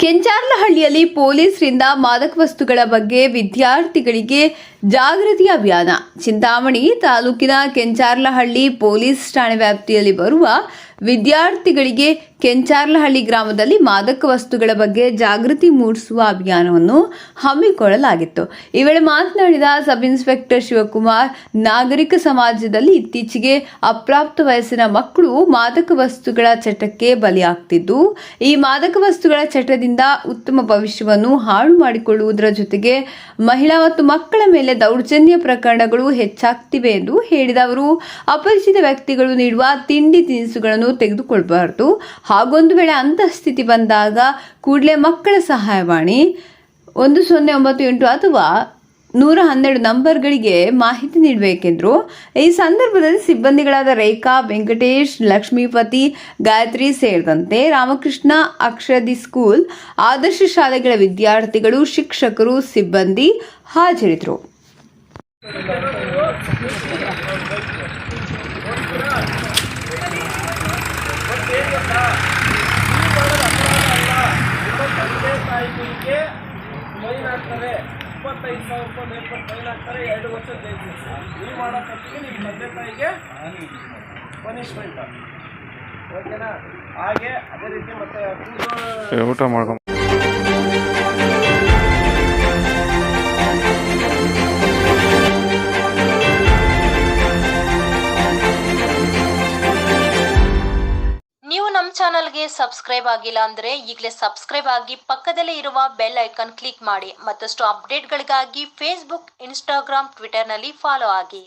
ಕೆಂಚಾರ್ಲಹಳ್ಳಿಯಲ್ಲಿ ಪೊಲೀಸರಿಂದ ಮಾದಕ ವಸ್ತುಗಳ ಬಗ್ಗೆ ವಿದ್ಯಾರ್ಥಿಗಳಿಗೆ ಜಾಗೃತಿ ಅಭಿಯಾನ. ಚಿಂತಾಮಣಿ ತಾಲೂಕಿನ ಕೆಂಚಾರ್ಲಹಳ್ಳಿ ಪೊಲೀಸ್ ಠಾಣೆ ವ್ಯಾಪ್ತಿಯಲ್ಲಿ ಬರುವ ವಿದ್ಯಾರ್ಥಿಗಳಿಗೆ ಕೆಂಚಾರ್ಲಹಳ್ಳಿ ಗ್ರಾಮದಲ್ಲಿ ಮಾದಕ ವಸ್ತುಗಳ ಬಗ್ಗೆ ಜಾಗೃತಿ ಮೂಡಿಸುವ ಅಭಿಯಾನವನ್ನು ಹಮ್ಮಿಕೊಳ್ಳಲಾಗಿತ್ತು. ಈ ವೇಳೆ ಮಾತನಾಡಿದ ಸಬ್ ಇನ್ಸ್ಪೆಕ್ಟರ್ ಶಿವಕುಮಾರ್, ನಾಗರಿಕ ಸಮಾಜದಲ್ಲಿ ಇತ್ತೀಚೆಗೆ ಅಪ್ರಾಪ್ತ ವಯಸ್ಸಿನ ಮಕ್ಕಳು ಮಾದಕ ವಸ್ತುಗಳ ಚಟಕ್ಕೆ ಬಲಿಯಾಗ್ತಿದ್ದು, ಈ ಮಾದಕ ವಸ್ತುಗಳ ಚಟದಿಂದ ಉತ್ತಮ ಭವಿಷ್ಯವನ್ನು ಹಾಳು ಮಾಡಿಕೊಳ್ಳುವುದರ ಜೊತೆಗೆ ಮಹಿಳಾ ಮತ್ತು ಮಕ್ಕಳ ಮೇಲೆ ದೌರ್ಜನ್ಯ ಪ್ರಕರಣಗಳು ಹೆಚ್ಚಾಗ್ತಿವೆ ಎಂದು ಹೇಳಿದ ಅವರು, ಅಪರಿಚಿತ ವ್ಯಕ್ತಿಗಳು ನೀಡುವ ತಿಂಡಿ ತಿನಿಸುಗಳನ್ನು ತೆಗೆದುಕೊಳ್ಳಬಾರದು. ಹಾಗೊಂದು ವೇಳೆ ಅಂತಹ ಸ್ಥಿತಿ ಬಂದಾಗ ಕೂಡಲೇ ಮಕ್ಕಳ ಸಹಾಯವಾಣಿ 1098 ಅಥವಾ 112 ನಂಬರ್ಗಳಿಗೆ ಮಾಹಿತಿ ನೀಡಬೇಕೆಂದರು. ಈ ಸಂದರ್ಭದಲ್ಲಿ ಸಿಬ್ಬಂದಿಗಳಾದ ರೇಖಾ, ವೆಂಕಟೇಶ್, ಲಕ್ಷ್ಮೀಪತಿ, ಗಾಯತ್ರಿ ಸೇರಿದಂತೆ ರಾಮಕೃಷ್ಣ ಅಕ್ಷರದಿ ಸ್ಕೂಲ್, ಆದರ್ಶ ಶಾಲೆಗಳ ವಿದ್ಯಾರ್ಥಿಗಳು, ಶಿಕ್ಷಕರು, ಸಿಬ್ಬಂದಿ ಹಾಜರಿದ್ದರು. ಫೈನ್ ಹಾಕ್ತಾರೆ, 25,000 ರೂಪಾಯಿ ಫೈನ್ ಹಾಕ್ತಾರೆ, 2 ವರ್ಷ ಜೈಲು ಶಿಕ್ಷೆ. ನೀವು ಮಾಡೋ ತಪ್ಪಿಗೆ ನಿಮ್ಮ ತಂದೆ ತಾಯಿಗೆ ಪನಿಷ್ಮೆಂಟ್, ಓಕೆನಾ? ಹಾಗೆ ಅದೇ ರೀತಿ ಮತ್ತೆ ಊಟ ಮಾಡ್ಕೊಂಡು ನಮ್ಮ ಚಾನಲ್ಗೆ ಸಬ್ಸ್ಕ್ರೈಬ್ ಆಗಿಲ್ಲ ಅಂದ್ರೆ ಈಗಲೇ ಸಬ್ಸ್ಕ್ರೈಬ್ ಆಗಿ ಪಕ್ಕದಲ್ಲೇ ಇರುವ ಬೆಲ್ ಐಕಾನ್ ಕ್ಲಿಕ್ ಮಾಡಿ. ಮತ್ತಷ್ಟು ಅಪ್ಡೇಟ್ಗಳಿಗಾಗಿ ಫೇಸ್ಬುಕ್, ಇನ್ಸ್ಟಾಗ್ರಾಮ್, ಟ್ವಿಟರ್ನಲ್ಲಿ ಫಾಲೋ ಆಗಿ.